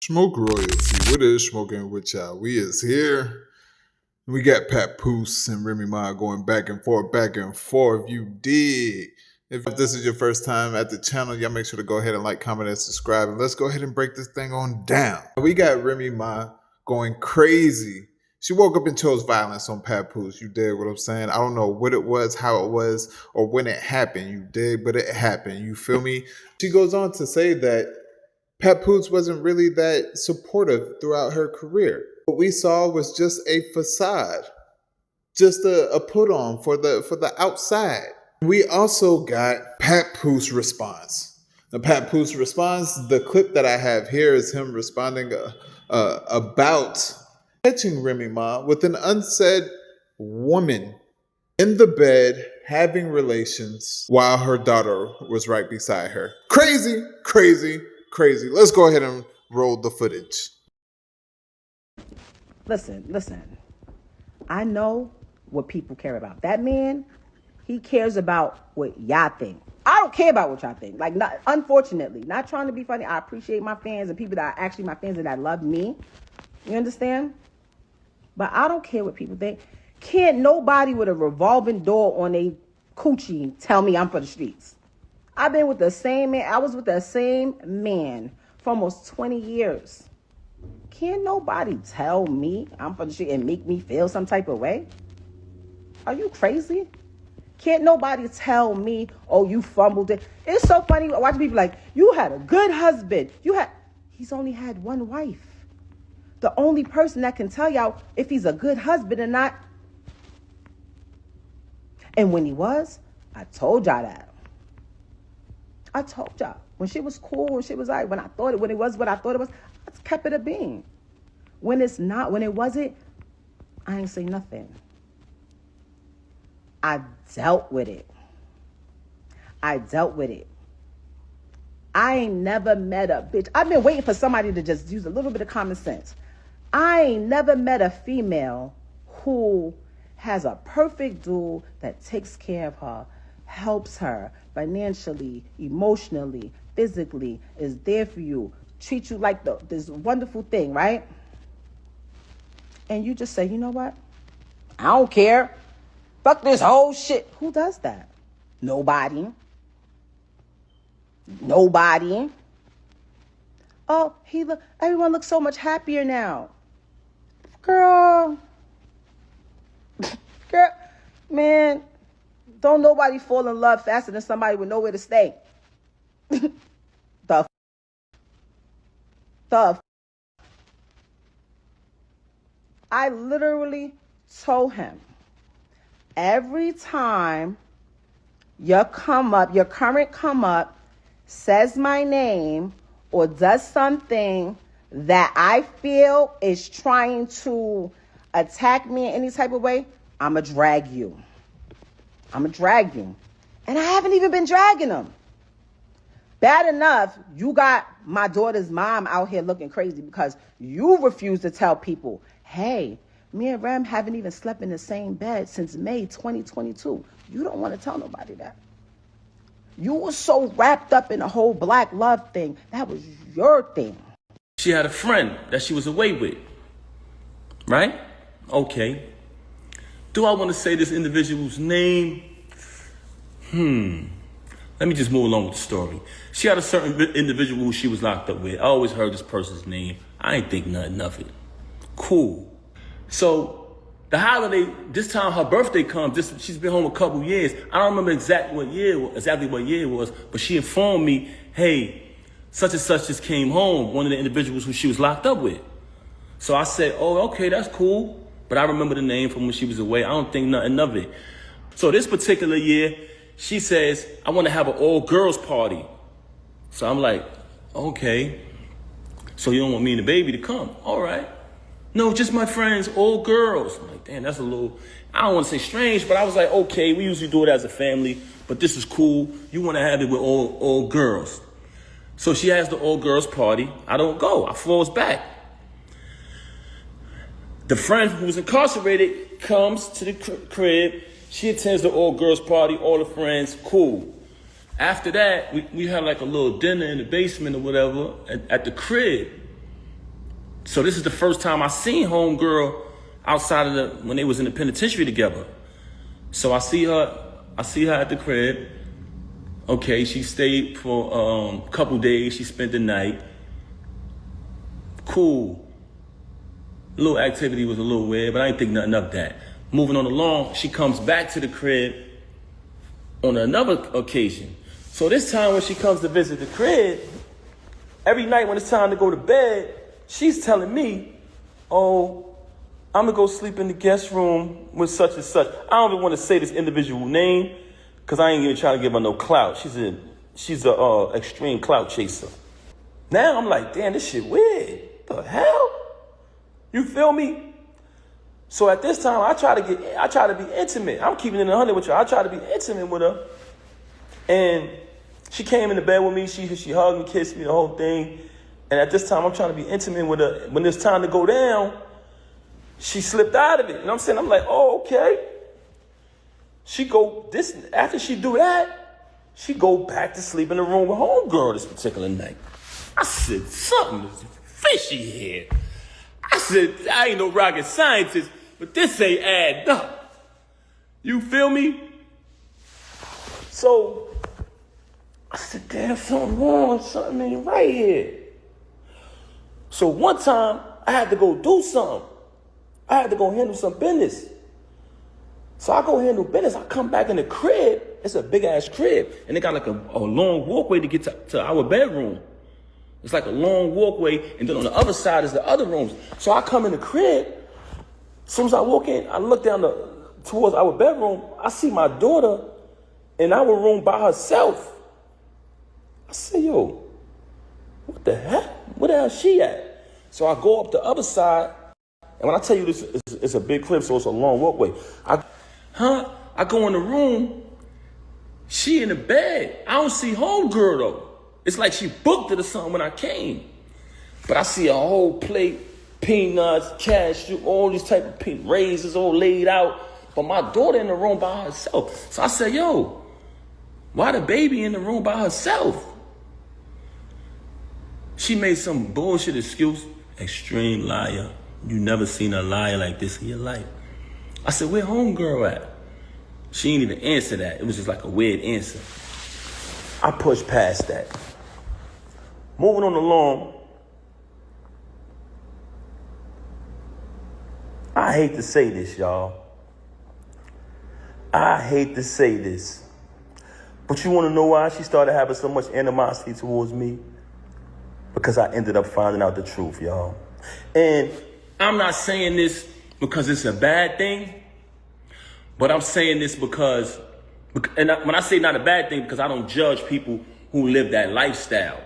Smoke royalty. What is smoking with y'all? We is here. We got Papoose and Remy Ma going back and forth, back and forth. You dig. If this is your first time at the channel, y'all make sure to go ahead and like, comment, and subscribe. And let's go ahead and break this thing on down. We got Remy Ma going crazy. She woke up and chose violence on Papoose. You dig what I'm saying? I don't know what it was, how it was, or when it happened. You dig, but it happened. You feel me? She goes on to say that Papoose wasn't really that supportive throughout her career. What we saw was just a facade, just a put on for the outside. We also got Papoose response. The Papoose response, the clip that I have here is him responding about catching Remy Ma with an unsaid woman in the bed having relations while her daughter was right beside her. Crazy, crazy, crazy. Let's go ahead and roll the footage. Listen. I know what people care about. That man, he cares about what y'all think. I don't care about what y'all think. Like, unfortunately, not trying to be funny. I appreciate my fans and people that are actually my fans and that love me. You understand? But I don't care what people think. Can't nobody with a revolving door on a coochie tell me I'm for the streets. I've been with the same man. I was with the same man for almost 20 years. Can't nobody tell me I'm for the street and make me feel some type of way? Are you crazy? Can't nobody tell me, oh, you fumbled it. It's so funny watching people like, you had a good husband. He's only had one wife. The only person that can tell y'all if he's a good husband or not. And when he was, I told y'all that. I told y'all. When she was cool, when she was like, when it was what I thought it was, I kept it a being. When it's not, when it wasn't, I ain't say nothing. I dealt with it. I ain't never met a bitch. I've been waiting for somebody to just use a little bit of common sense. I ain't never met a female who has a perfect dude that takes care of her, helps her financially, emotionally, physically, is there for you, treat you like this wonderful thing, right? And you just say, you know what? I don't care. Fuck this whole shit. Who does that? Nobody. Oh, everyone looks so much happier now. Girl, man, don't nobody fall in love faster than somebody with nowhere to stay. I literally told him, every time your current come up says my name or does something that I feel is trying to attack me in any type of way, I'ma drag you. And I haven't even been dragging them. Bad enough, you got my daughter's mom out here looking crazy because you refuse to tell people, hey, me and Rem haven't even slept in the same bed since May 2022. You don't want to tell nobody that. You were so wrapped up in the whole black love thing. That was your thing. She had a friend that she was away with, right? Okay. Do I want to say this individual's name? Let me just move along with the story. She had a certain individual who she was locked up with. I always heard this person's name. I ain't think nothing of it. Cool. So the holiday, this time her birthday comes. She's been home a couple years. I don't remember exactly what year it was, but she informed me, hey, such and such just came home, one of the individuals who she was locked up with. So I said, oh, okay, that's cool. But I remember the name from when she was away. I don't think nothing of it. So this particular year, she says, I want to have an all-girls party. So I'm like, okay. So you don't want me and the baby to come? All right. No, just my friends, all girls. I'm like, damn, that's a little, I don't want to say strange, but I was like, okay, we usually do it as a family, but this is cool. You want to have it with all girls. So she has the all-girls party. I don't go. I falls back. The friend who was incarcerated comes to the crib. She attends the all-girls party, all the friends, cool. After that, we had like a little dinner in the basement or whatever at the crib. So this is the first time I seen homegirl outside of when they was in the penitentiary together. So I see her at the crib. Okay, she stayed for a couple days. She spent the night. Cool. A little activity was a little weird, but I didn't think nothing of that. Moving on along, she comes back to the crib on another occasion. So this time when she comes to visit the crib, every night when it's time to go to bed, she's telling me, oh, I'm gonna go sleep in the guest room with such and such. I don't even want to say this individual name because I ain't even trying to give her no clout. She's a extreme clout chaser. Now I'm like, damn, this shit weird. The hell? You feel me? So at this time, I try to be intimate. I'm keeping it 100 with you. I try to be intimate with her. And she came into bed with me. She hugged me, kissed me, the whole thing. And at this time, I'm trying to be intimate with her. When it's time to go down, she slipped out of it. You know what I'm saying? I'm like, oh, okay. After she do that, she go back to sleep in the room with homegirl this particular night. I said, something is fishy here. I said, I ain't no rocket scientist, but this ain't adding up. You feel me? So I said, damn, something wrong, something ain't right here. So one time I had to go do something. I had to go handle some business. So I go handle business. I come back in the crib. It's a big ass crib. And they got like a long walkway to get to our bedroom. It's like a long walkway, and then on the other side is the other rooms. So I come in the crib. As soon as I walk in, I look down towards our bedroom. I see my daughter in our room by herself. I say, yo, what the heck? Where the hell is she at? So I go up the other side, and when I tell you this, it's a big crib, so it's a long walkway. I go in the room. She in the bed. I don't see homegirl though. It's like she booked it or something when I came. But I see a whole plate, peanuts, cashew, all these type of raisins all laid out. But my daughter in the room by herself. So I said, yo, why the baby in the room by herself? She made some bullshit excuse. Extreme liar. You never seen a liar like this in your life. I said, where homegirl at? She didn't even answer that. It was just like a weird answer. I pushed past that. Moving on along, I hate to say this, y'all. I hate to say this. But you want to know why she started having so much animosity towards me? Because I ended up finding out the truth, y'all. And I'm not saying this because it's a bad thing, but I'm saying this because, and when I say not a bad thing, because I don't judge people who live that lifestyle.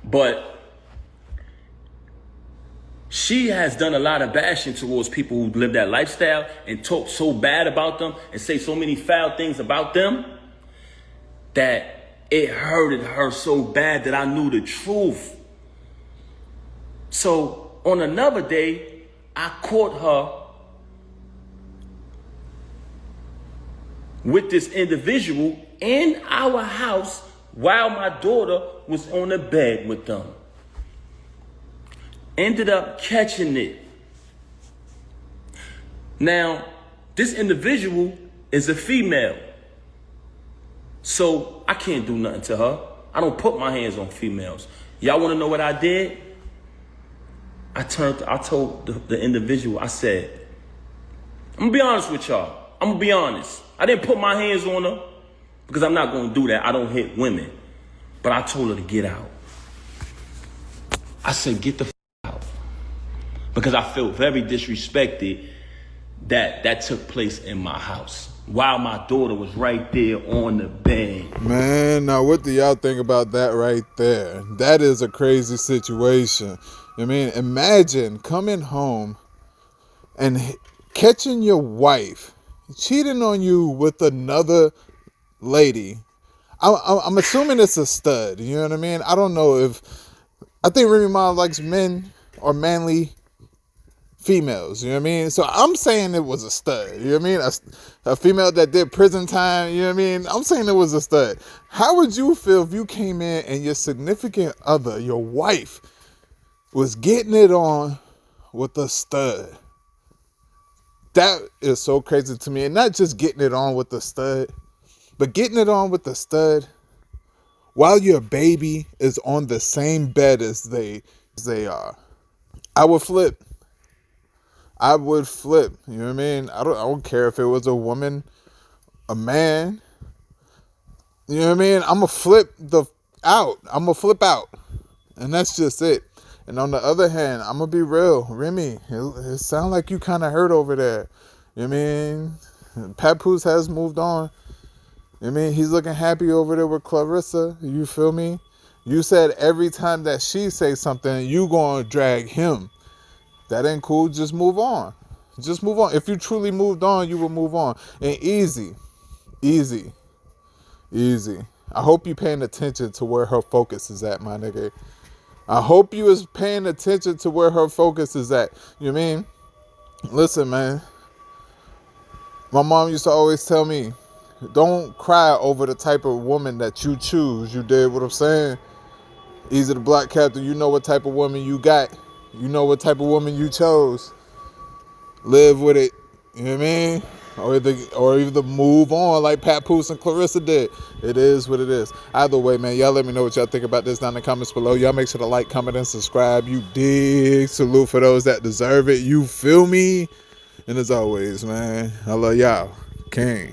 But she has done a lot of bashing towards people who live that lifestyle and talk so bad about them and say so many foul things about them that it hurted her so bad that I knew the truth. So on another day, I caught her with this individual in our house while my daughter was on the bed with them. Ended up catching it. Now, this individual is a female. So I can't do nothing to her. I don't put my hands on females. Y'all want to know what I did? I told the individual, I said, I'm going to be honest with y'all. I'm going to be honest. I didn't put my hands on her because I'm not going to do that. I don't hit women. But I told her to get out. I said, get the out. Because I felt very disrespected that took place in my house while my daughter was right there on the bed. Man, now what do y'all think about that right there? That is a crazy situation. I mean, imagine coming home and catching your wife cheating on you with another lady. I'm assuming it's a stud. You know what I mean? I don't know if... I think Remy Ma likes men or manly females. You know what I mean? So I'm saying it was a stud. You know what I mean? A female that did prison time. You know what I mean? I'm saying it was a stud. How would you feel if you came in and your significant other, your wife, was getting it on with a stud. That is so crazy to me. And not just getting it on with the stud, but getting it on with the stud while your baby is on the same bed as they are. I would flip. I would flip. You know what I mean? I don't care if it was a woman, a man. You know what I mean? I'm going to flip out. I'm going to flip out. And that's just it. And on the other hand, I'm going to be real. Remy, it sounds like you kind of hurt over there. You know what I mean? Papoose has moved on. You know what I mean? He's looking happy over there with Clarissa. You feel me? You said every time that she say something, you going to drag him. That ain't cool. Just move on. Just move on. If you truly moved on, you will move on. And easy. I hope you paying attention to where her focus is at, my nigga. I hope you is paying attention to where her focus is at. You know what I mean? Listen, man. My mom used to always tell me, don't cry over the type of woman that you choose. You did what I'm saying? Easy the Black Captain, you know what type of woman you got. You know what type of woman you chose. Live with it. You know what I mean? Or either move on like Papoose and Clarissa did. It is what it is. Either way, man, y'all let me know what y'all think about this down in the comments below. Y'all make sure to like, comment, and subscribe. You dig? Salute for those that deserve it. You feel me? And as always, man, I love y'all. King.